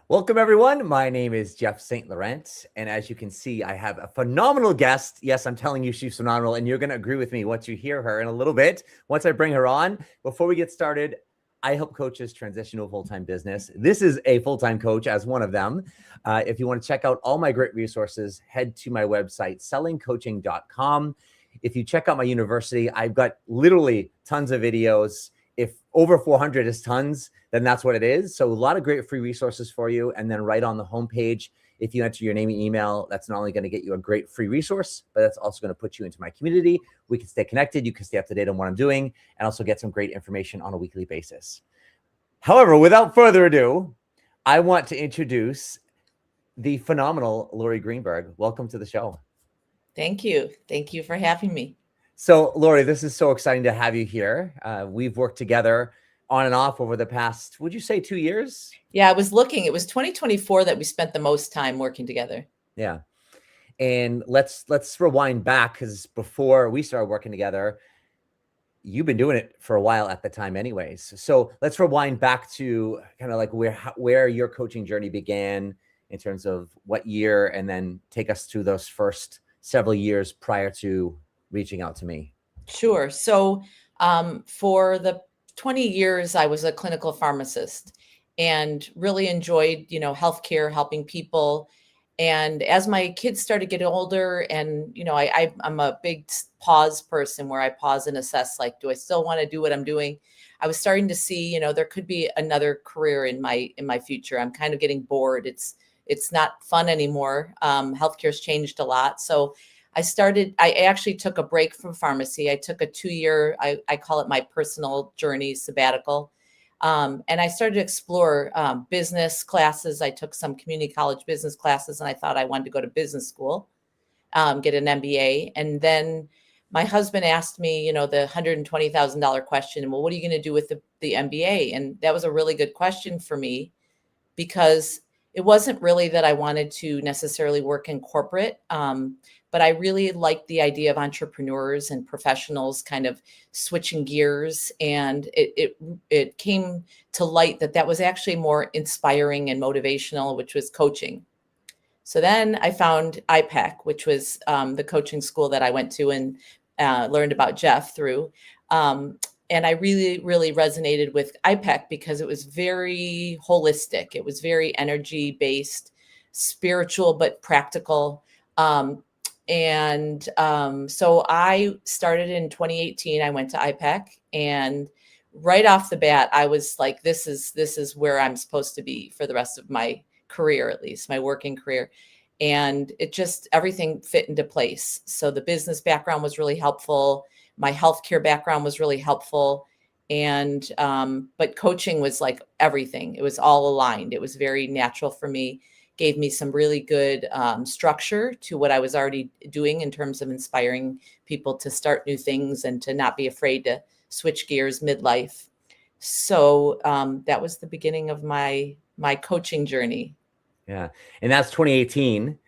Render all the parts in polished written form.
Welcome, everyone. My name is Jeff St. Laurent, and as you can see, I have a phenomenal guest. Yes, I'm telling you, she's phenomenal, and you're going to agree with me once you hear her in a little bit, once I bring her on. Before we get started, I help coaches transition to a full-time business. This is a full-time coach as one of them. If you want to check out all my great resources, head to my website, sellingcoaching.com. If you check out my university, I've got literally tons of videos. If over 400 is tons, then that's what it is. So a lot of great free resources for you. And then right on the homepage, if you enter your name and email, that's not only going to get you a great free resource, but that's also going to put you into my community. We can stay connected. You can stay up to date on what I'm doing and also get some great information on a weekly basis. However, without further ado, I want to introduce the phenomenal Laurie Greenburg. Welcome to the show. Thank you. Thank you for having me. So, Laurie, this is so exciting to have you here. We've worked together on and off over the past, would you say 2 years? Yeah, I was looking. It was 2024 that we spent the most time working together. Yeah. And let's rewind back, because before we started working together, you've been doing it for a while at the time anyways. So let's rewind back to kind of like where your coaching journey began in terms of what year, and then take us through those first several years prior to reaching out to me. Sure. So for the 20 years, I was a clinical pharmacist and really enjoyed, healthcare, helping people. And as my kids started to get older, and, I'm a big pause person where I pause and assess, like, do I still want to do what I'm doing? I was starting to see, there could be another career in my future. I'm kind of getting bored. It's not fun anymore. Healthcare's changed a lot. So I actually took a break from pharmacy. I took a 2-year, I call it my personal journey sabbatical. And I started to explore business classes. I took some community college business classes, and I thought I wanted to go to business school, get an MBA. And then my husband asked me, the $120,000 question, well, what are you going to do with the MBA? And that was a really good question for me, because it wasn't really that I wanted to necessarily work in corporate. But I really liked the idea of entrepreneurs and professionals kind of switching gears. And it came to light that was actually more inspiring and motivational, which was coaching. So then I found IPEC, which was the coaching school that I went to and learned about Jeff through. And I really, really resonated with IPEC because it was very holistic. It was very energy-based, spiritual, but practical. So I started in 2018. I went to IPEC, and right off the bat, I was like, this is where I'm supposed to be for the rest of my career, at least my working career. And it just, everything fit into place. So the business background was really helpful. My healthcare background was really helpful. And, but coaching was like everything. It was all aligned. It was very natural for me. Gave me some really good structure to what I was already doing in terms of inspiring people to start new things and to not be afraid to switch gears midlife. So that was the beginning of my coaching journey. Yeah. And that's 2018.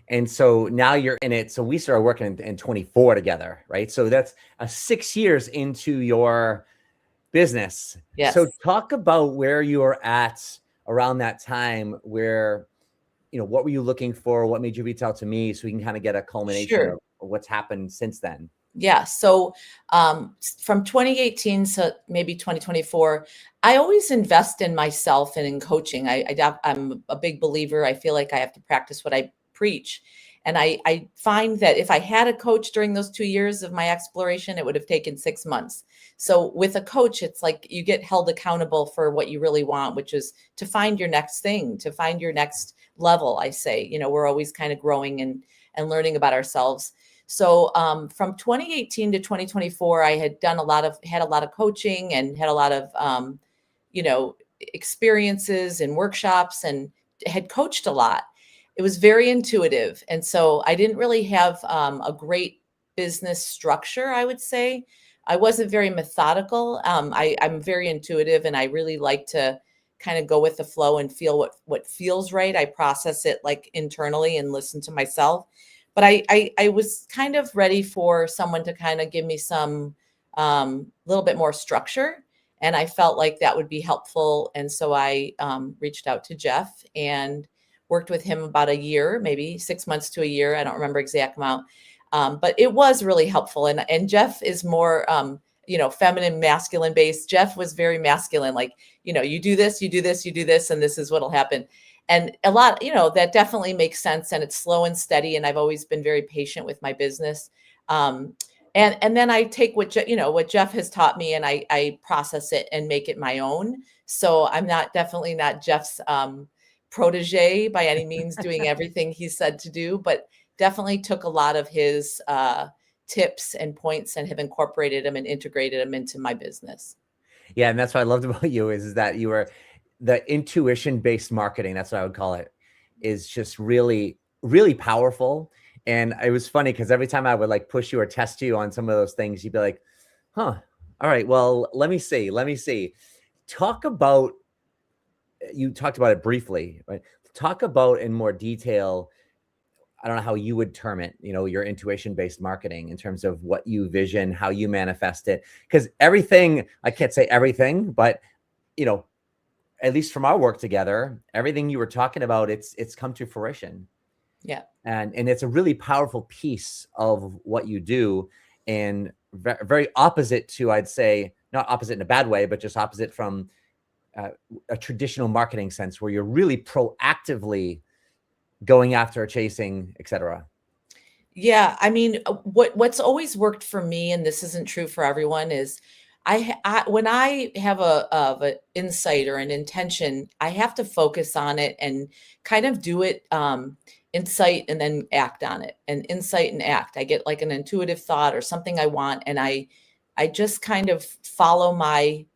And so now you're in it. So we started working in 24 together, right? So that's 6 years into your business. Yes. So talk about where you were at around that time, where, what were you looking for? What made you reach out to me, so we can kind of get a culmination of what's happened since then? Yeah. So from 2018 to maybe 2024, I always invest in myself and in coaching. I'm a big believer. I feel like I have to practice what I preach. And I find that if I had a coach during those 2 years of my exploration, it would have taken 6 months. So with a coach, it's like you get held accountable for what you really want, which is to find your next thing, to find your next level. I say, we're always kind of growing and learning about ourselves. So from 2018 to 2024, I had had a lot of coaching and had a lot of, experiences and workshops, and had coached a lot. It was very intuitive. And so I didn't really have a great business structure, I would say. I wasn't very methodical. I'm very intuitive, and I really like to kind of go with the flow and feel what feels right. I process it like internally and listen to myself. But I was kind of ready for someone to kind of give me some little bit more structure. And I felt like that would be helpful. And so I reached out to Jeff and worked with him about a year, maybe 6 months to a year. I don't remember exact amount. But it was really helpful. And Jeff is more, feminine, masculine based. Jeff was very masculine, like, you do this, you do this, you do this, and this is what'll happen. And a lot, that definitely makes sense. And it's slow and steady. And I've always been very patient with my business. And then I take what Jeff has taught me, and I process it and make it my own. So I'm definitely not Jeff's protege by any means, doing everything he said to do, but definitely took a lot of his tips and points and have incorporated them and integrated them into my business. Yeah, and that's what I loved about you is that you were the intuition-based marketing. That's what I would call it. Is just really, really powerful. And it was funny because every time I would like push you or test you on some of those things, you'd be like, "Huh, all right, well, let me see. Talk about." You talked about it briefly, right? Talk about in more detail. I don't know how you would term it, your intuition-based marketing in terms of what you vision, how you manifest it. Because everything, I can't say everything, but at least from our work together, everything you were talking about, it's come to fruition. Yeah. And it's a really powerful piece of what you do, and very opposite to, I'd say, not opposite in a bad way, but just opposite from a traditional marketing sense where you're really proactively going after, chasing, etc. Yeah, I mean, what's always worked for me, and this isn't true for everyone, is when I have a insight or an intention, I have to focus on it and kind of do it, insight and then act on it, and insight and act. I get like an intuitive thought or something I want, and I just kind of follow my,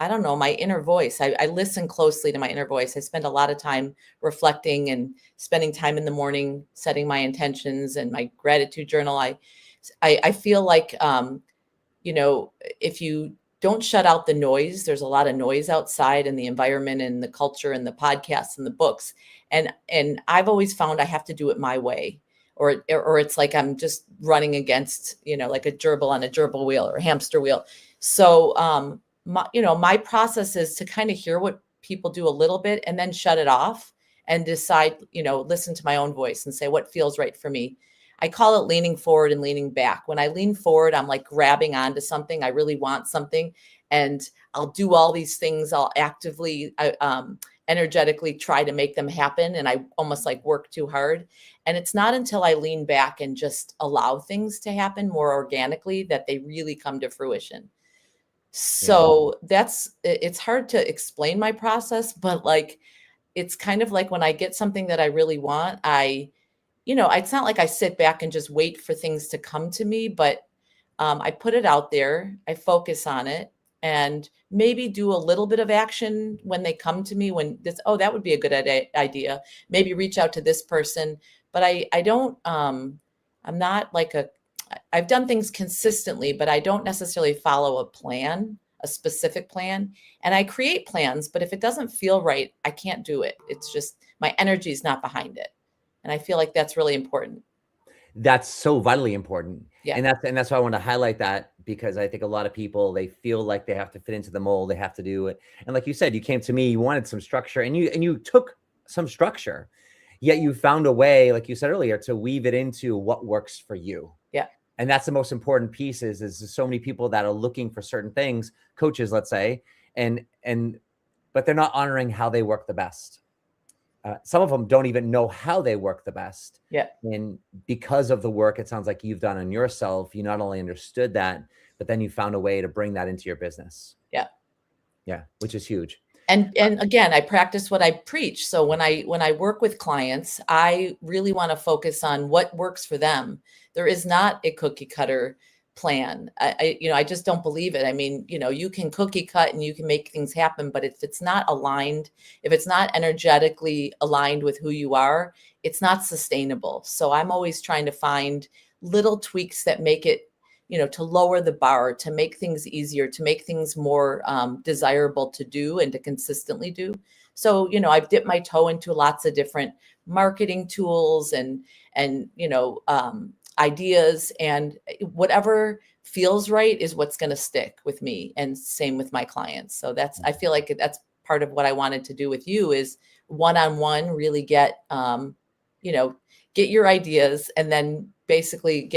I don't know, my inner voice. I listen closely to my inner voice. I spend a lot of time reflecting and spending time in the morning, setting my intentions and my gratitude journal. I feel like, if you don't shut out the noise, there's a lot of noise outside in the environment and the culture and the podcasts and the books. And I've always found I have to do it my way, or it's like I'm just running against, like a gerbil on a gerbil wheel or a hamster wheel. So, my process is to kind of hear what people do a little bit and then shut it off and decide, listen to my own voice and say what feels right for me. I call it leaning forward and leaning back. When I lean forward, I'm like grabbing onto something. I really want something, and I'll do all these things. I'll actively, energetically try to make them happen. And I almost like work too hard. And it's not until I lean back and just allow things to happen more organically that they really come to fruition. So it's hard to explain my process, but like, it's kind of like when I get something that I really want, it's not like I sit back and just wait for things to come to me, but I put it out there, I focus on it, and maybe do a little bit of action when they come to me, when that would be a good idea. Maybe reach out to this person, but I don't, I'm not like I've done things consistently, but I don't necessarily follow a specific plan. And I create plans, but if it doesn't feel right, I can't do it. It's just my energy is not behind it. And I feel like that's really important. That's so vitally important. Yeah. And that's why I want to highlight that, because I think a lot of people, they feel like they have to fit into the mold, they have to do it. And like you said, you came to me, you wanted some structure, and you took some structure, yet you found a way, like you said earlier, to weave it into what works for you. Yeah. And that's the most important piece is there's so many people that are looking for certain things, coaches, let's say, but they're not honoring how they work the best. Some of them don't even know how they work the best. Yeah. And because of the work, it sounds like you've done on yourself, you not only understood that, but then you found a way to bring that into your business. Yeah. Yeah. Which is huge. And again, I practice what I preach. So when I work with clients, I really want to focus on what works for them. There is not a cookie cutter plan. I just don't believe it. I mean, you can cookie cut and you can make things happen, but if it's not aligned, if it's not energetically aligned with who you are, it's not sustainable. So I'm always trying to find little tweaks that make it, to lower the bar, to make things easier, to make things more desirable to do and to consistently do. So, I've dipped my toe into lots of different marketing tools and ideas, and whatever feels right is what's going to stick with me, and same with my clients. So I feel like that's part of what I wanted to do with you, is one-on-one, really get, get your ideas, and then basically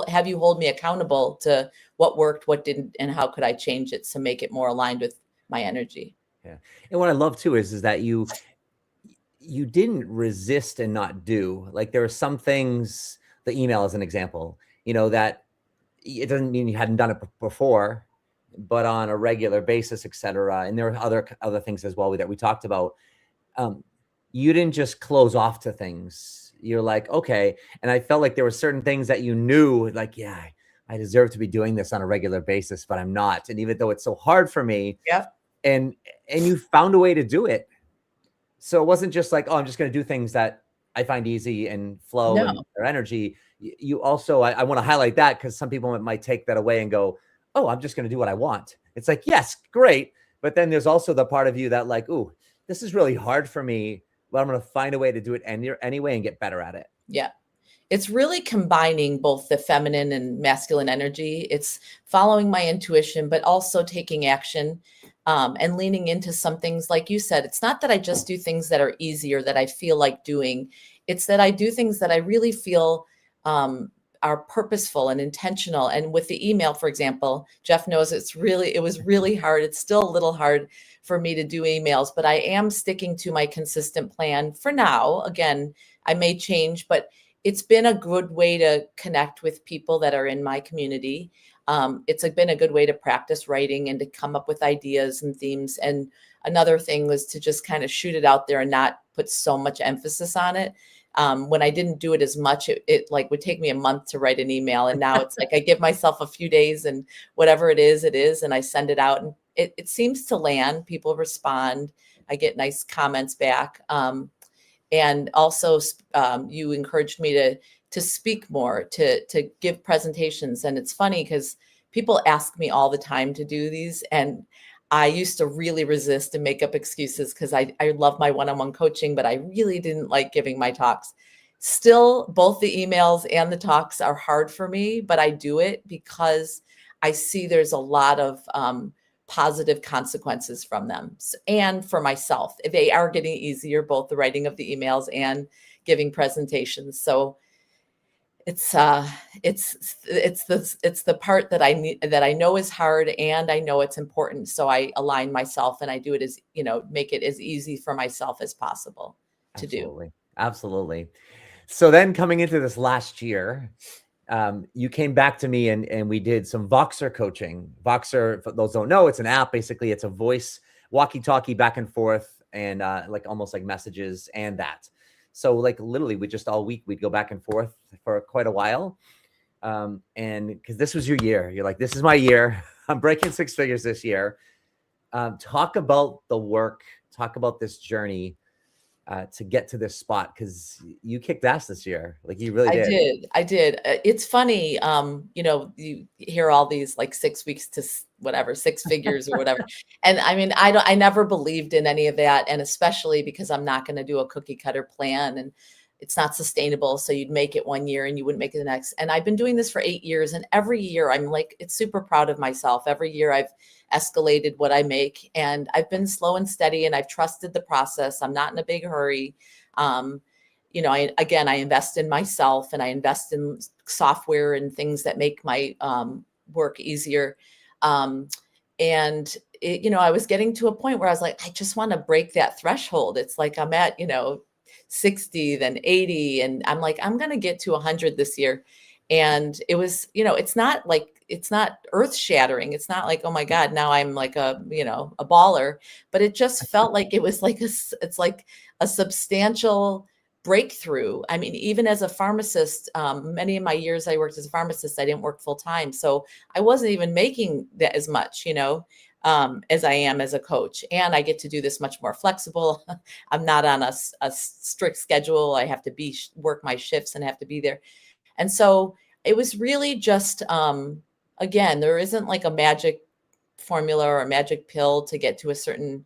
have you hold me accountable to what worked, what didn't, and how could I change it to make it more aligned with my energy. Yeah. And what I love too is that you didn't resist and not do. Like, there are some things, the email is an example, that it doesn't mean you hadn't done it before, but on a regular basis, etc. And there are other things as well that we talked about. You didn't just close off to things. You're like, okay. And I felt like there were certain things that you knew, like, yeah, I deserve to be doing this on a regular basis, but I'm not. And even though it's so hard for me, Yeah. And you found a way to do it. So it wasn't just like, oh, I'm just going to do things that I find easy and flow and their energy. You also, I want to highlight that, because some people might take that away and go, oh, I'm just going to do what I want. It's like, yes, great. But then there's also the part of you that like, ooh, this is really hard for me, but I'm going to find a way to do it anyway and get better at it. Yeah. It's really combining both the feminine and masculine energy. It's following my intuition, but also taking action, and leaning into some things. Like you said, it's not that I just do things that are easy or that I feel like doing. It's that I do things that I really feel are purposeful and intentional. And with the email, for example, Jeff knows it was really hard. It's still a little hard for me to do emails, but I am sticking to my consistent plan for now. Again, I may change, but it's been a good way to connect with people that are in my community. It's been a good way to practice writing and to come up with ideas and themes. And another thing was to just kind of shoot it out there and not put so much emphasis on it. When I didn't do it as much, it like would take me a month to write an email. And now it's like I give myself a few days, and whatever it is, and I send it out, and it seems to land. People respond. I get nice comments back. And also, you encouraged me to speak more, to give presentations. And it's funny because people ask me all the time to do these, and I used to really resist and make up excuses because I love my one-on-one coaching, but I really didn't like giving my talks. Still, both the emails and the talks are hard for me, but I do it because I see there's a lot of positive consequences from them, and for myself. They are getting easier, both the writing of the emails and giving presentations. So it's the part that I know is hard, and I know it's important. So I align myself, and I do it as, make it as easy for myself as possible to do. Absolutely. So then coming into this last year, you came back to me and we did some Voxer coaching. Voxer, for those who don't know, it's an app. Basically, it's a voice walkie-talkie back and forth, and like almost like messages and that. So like literally, we just all week we'd go back and forth for quite a while. And because this was your year, you're like, this is my year. I'm breaking 6 figures this year. Talk about the work. Talk about this journey to get to this spot, because you kicked ass this year. Like, you really did. I did. It's funny. You hear all these like 6 weeks to whatever, 6 figures or whatever. And I mean, I never believed in any of that. And especially because I'm not going to do a cookie cutter plan, and it's not sustainable. So you'd make it one year and you wouldn't make it the next. And I've been doing this for 8 years, and every year I'm like, it's super proud of myself. Every year I've escalated what I make, and I've been slow and steady, and I've trusted the process. I'm not in a big hurry. I invest in myself, and I invest in software and things that make my work easier. I was getting to a point where I was like, I just want to break that threshold. It's like I'm at, 60, then 80. And I'm like, I'm going to get to 100 this year. And it was, it's not earth shattering. It's not like, oh my God, now I'm like a baller, but it just felt like it was like it's like a substantial breakthrough. I mean, even as a pharmacist, many of my years I worked as a pharmacist, I didn't work full time. So I wasn't even making that as much, as I am as a coach. And I get to do this much more flexible. I'm not on a strict schedule. I have to work my shifts and have to be there. And so it was really just, again, there isn't like a magic formula or a magic pill to get to a certain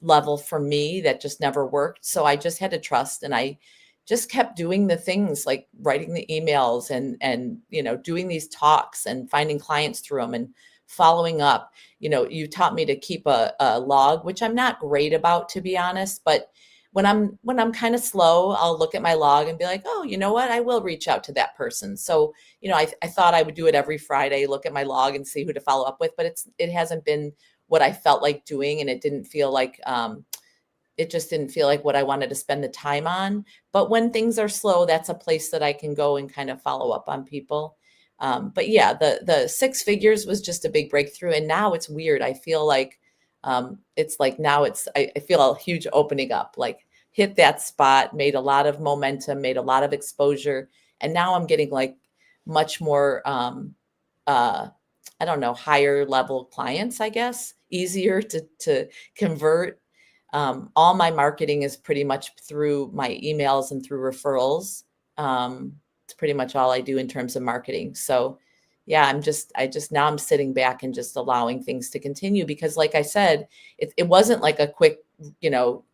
level for me. That just never worked. So I just had to trust. And I just kept doing the things like writing the emails and doing these talks and finding clients through them and following up. You taught me to keep a log, which I'm not great about, to be honest, but when I'm kind of slow, I'll look at my log and be like, oh, you know what? I will reach out to that person. So, I thought I would do it every Friday, look at my log and see who to follow up with, but it hasn't been what I felt like doing. And it just didn't feel like what I wanted to spend the time on. But when things are slow, that's a place that I can go and kind of follow up on people. But yeah, the six figures was just a big breakthrough. And now it's weird. I feel like it's like now I feel a huge opening up, like hit that spot, made a lot of momentum, made a lot of exposure. And now I'm getting like much more, I don't know, higher level clients, I guess, easier to convert. All my marketing is pretty much through my emails and through referrals. It's pretty much all I do in terms of marketing. So yeah, now I'm sitting back and just allowing things to continue because like I said, it wasn't like a quick,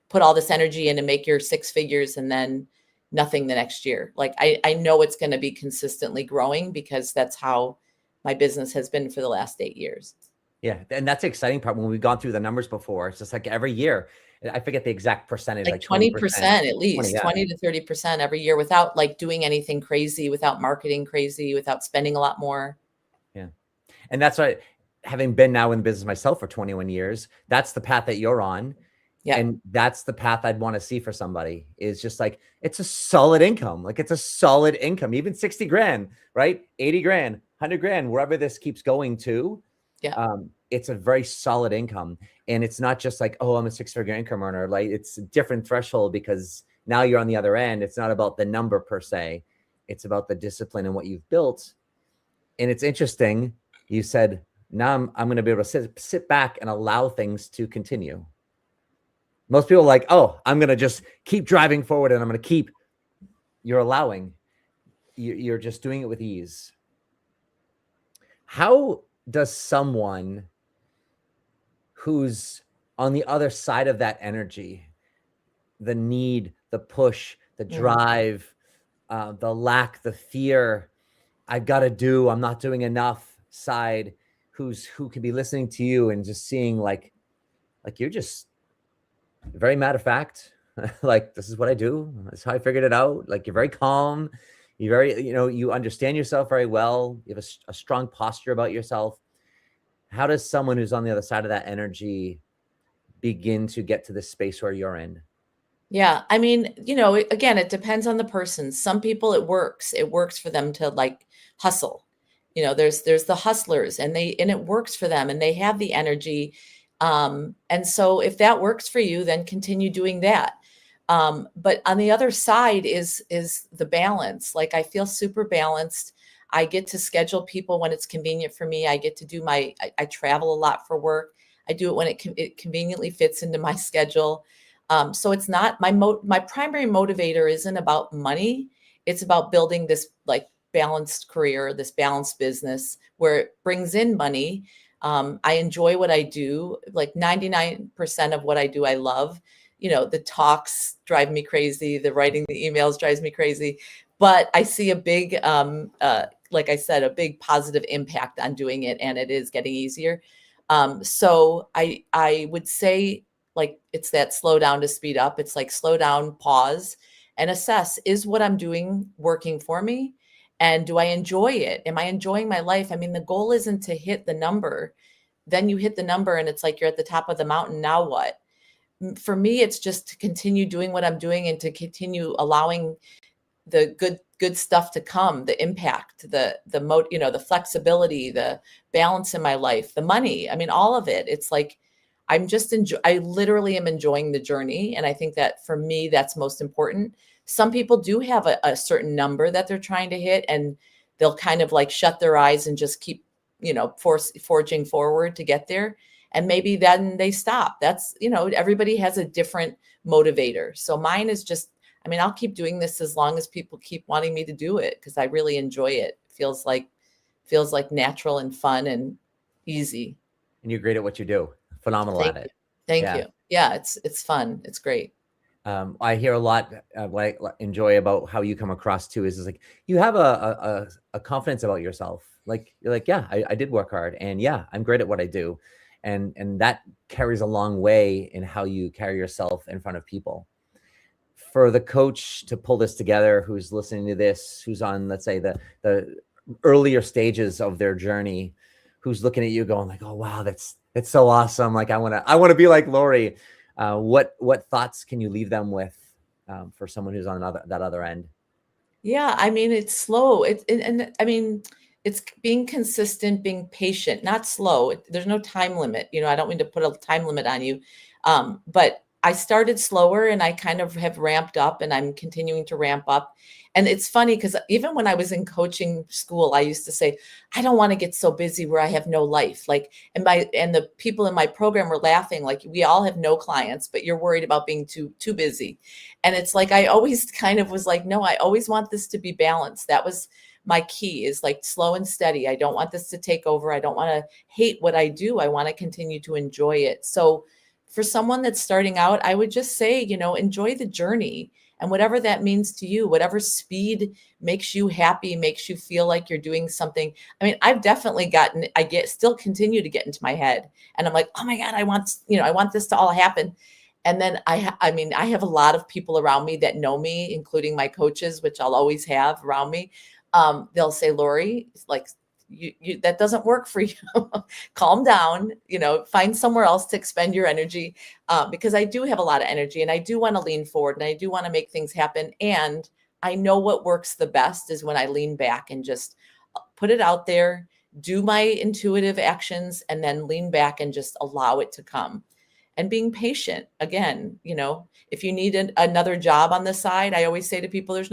put all this energy in and make your six figures and then nothing the next year. Like I know it's going to be consistently growing because that's how my business has been for the last 8 years. Yeah. And that's the exciting part when we've gone through the numbers before. It's just like every year, I forget the exact percentage, Like like 20% 20%, at least, 20, 20 to 30% every year without like doing anything crazy, without marketing crazy, without spending a lot more. yeah. And that's why, having been now in the business myself for 21 years, that's the path that you're on. Yeah. And that's the path I'd want to see for somebody, is just like, it's a solid income. Like it's a solid income, even 60 grand, right? 80 grand, 100 grand, wherever this keeps going to. Yeah. It's a very solid income. And it's not just like, oh, I'm a six-figure income earner. Like it's a different threshold because now you're on the other end. It's not about the number per se. It's about the discipline and what you've built. And it's interesting. You said, now I'm going to be able to sit back and allow things to continue. Most people are like, oh, I'm going to just keep driving forward and I'm going to keep. You're allowing. You're just doing it with ease. How does someone who's on the other side of that energy, the need, the push, the drive, the lack, the fear, I've got to do, I'm not doing enough side, who could be listening to you and just seeing like you're just very matter of fact, like this is what I do. That's how I figured it out. Like you're very calm. You're very, you understand yourself very well. You have a strong posture about yourself. How does someone who's on the other side of that energy begin to get to this space where you're in? Yeah. I mean, again, it depends on the person. Some people it works. It works for them to like hustle. There's the hustlers and it works for them and they have the energy. And so if that works for you, then continue doing that. But on the other side is the balance. Like I feel super balanced. I get to schedule people when it's convenient for me. I get to do I travel a lot for work. I do it when it conveniently fits into my schedule. So it's not my primary motivator isn't about money. It's about building this like balanced career, this balanced business where it brings in money. I enjoy what I do. Like 99% of what I do, I love. The talks drive me crazy. The writing the emails drives me crazy. But I see a big, like I said, a big positive impact on doing it, and it is getting easier. So I would say like it's that slow down to speed up. It's like slow down, pause, and assess, is what I'm doing working for me? And do I enjoy it? Am I enjoying my life? I mean, the goal isn't to hit the number. Then you hit the number and it's like you're at the top of the mountain. Now what? For me, it's just to continue doing what I'm doing and to continue allowing the good stuff to come, the impact, the flexibility, the balance in my life, the money. I mean, all of it. It's like I literally am enjoying the journey. And I think that for me, that's most important. Some people do have a certain number that they're trying to hit and they'll kind of like shut their eyes and just keep, forging forward to get there. And maybe then they stop. That's, everybody has a different motivator. So mine is just, I mean, I'll keep doing this as long as people keep wanting me to do it because I really enjoy it. Feels like natural and fun and easy. And you're great at what you do. Phenomenal at it. Thank you. Yeah, it's fun. It's great. I hear a lot enjoy about how you come across too is like you have a confidence about yourself. Like you're like, yeah, I did work hard, and yeah, I'm great at what I do, and that carries a long way in how you carry yourself in front of people. For the coach to pull this together, who's listening to this, who's on, let's say, the earlier stages of their journey, who's looking at you going like, oh wow, that's so awesome. Like I want to be like Laurie. What thoughts can you leave them with for someone who's on that other end? Yeah, I mean, it's slow. And I mean, it's being consistent, being patient, not slow. There's no time limit. I don't mean to put a time limit on you. But I started slower and I kind of have ramped up and I'm continuing to ramp up. And it's funny because even when I was in coaching school, I used to say, I don't want to get so busy where I have no life. Like, and the people in my program were laughing, like, we all have no clients, but you're worried about being too busy. And it's like, I always kind of was like, no, I always want this to be balanced. That was my key, is like slow and steady. I don't want this to take over. I don't want to hate what I do. I want to continue to enjoy it. So for someone that's starting out, I would just say, enjoy the journey, and whatever that means to you, whatever speed makes you happy, makes you feel like you're doing something. I mean, I've definitely still continue to get into my head, and I'm like, oh my God, I want this to all happen. And then I have a lot of people around me that know me, including my coaches, which I'll always have around me. They'll say, Laurie, like, you that doesn't work for you. Calm down, find somewhere else to expend your energy, because I do have a lot of energy and I do want to lean forward and I do want to make things happen. And I know what works the best is when I lean back and just put it out there, do my intuitive actions, and then lean back and just allow it to come. And being patient, again, if you need another job on the side, I always say to people, there's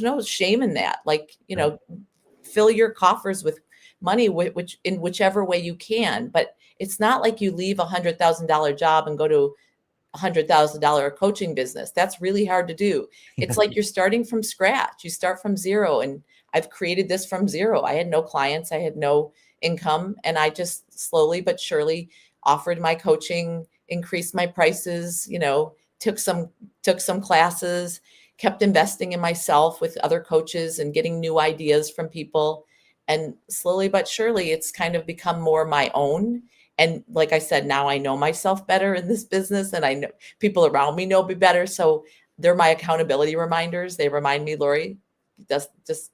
no shame in that. Like, fill your coffers with money, which in whichever way you can. But it's not like you leave $100,000 job and go to $100,000 coaching business. That's really hard to do. It's like you're starting from scratch. You start from zero. And I've created this from zero. I had no clients. I had no income. And I just slowly but surely offered my coaching, increased my prices, took some classes, kept investing in myself with other coaches and getting new ideas from people. And slowly but surely, it's kind of become more my own. And like I said, now I know myself better in this business, and I know people around me know me better. So they're my accountability reminders. They remind me, Laurie, just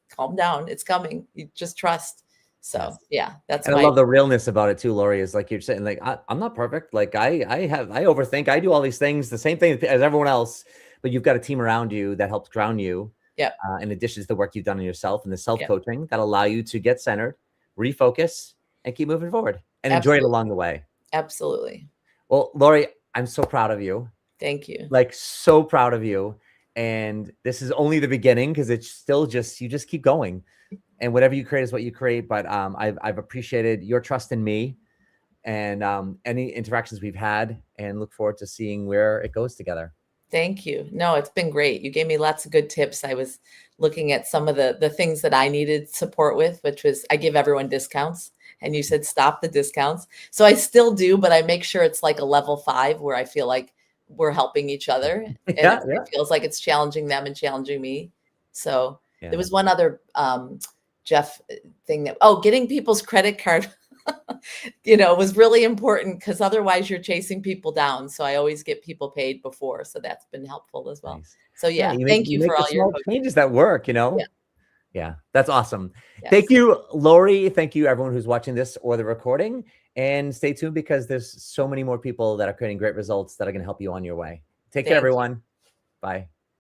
calm down. It's coming. You just trust. So Yes. yeah, that's And I love the realness about it too, Laurie, is like you're saying, like, I'm not perfect. Like I overthink, I do all these things, the same thing as everyone else, but you've got a team around you that helps ground you. Yeah. In addition to the work you've done on yourself and the self-coaching that allow you to get centered, refocus, and keep moving forward and enjoy it along the way. Absolutely. Well, Laurie, I'm so proud of you. Thank you. Like, so proud of you. And this is only the beginning, because it's still you just keep going. And whatever you create is what you create. But I've appreciated your trust in me and any interactions we've had, and look forward to seeing where it goes together. Thank you. No, it's been great. You gave me lots of good tips. I was looking at some of the things that I needed support with, which was, I give everyone discounts, and you said stop the discounts. So I still do, but I make sure it's like a level 5 where I feel like we're helping each other. And it feels like it's challenging them and challenging me. So there was one other Jeff thing getting people's credit card was really important, because otherwise you're chasing people down. So I always get people paid before. So that's been helpful as well. Nice. So thank you for all your changes that work, Yeah, that's awesome. Yes. Thank you, Laurie. Thank you, everyone who's watching this or the recording. And stay tuned, because there's so many more people that are creating great results that are going to help you on your way. Take care, everyone. Bye.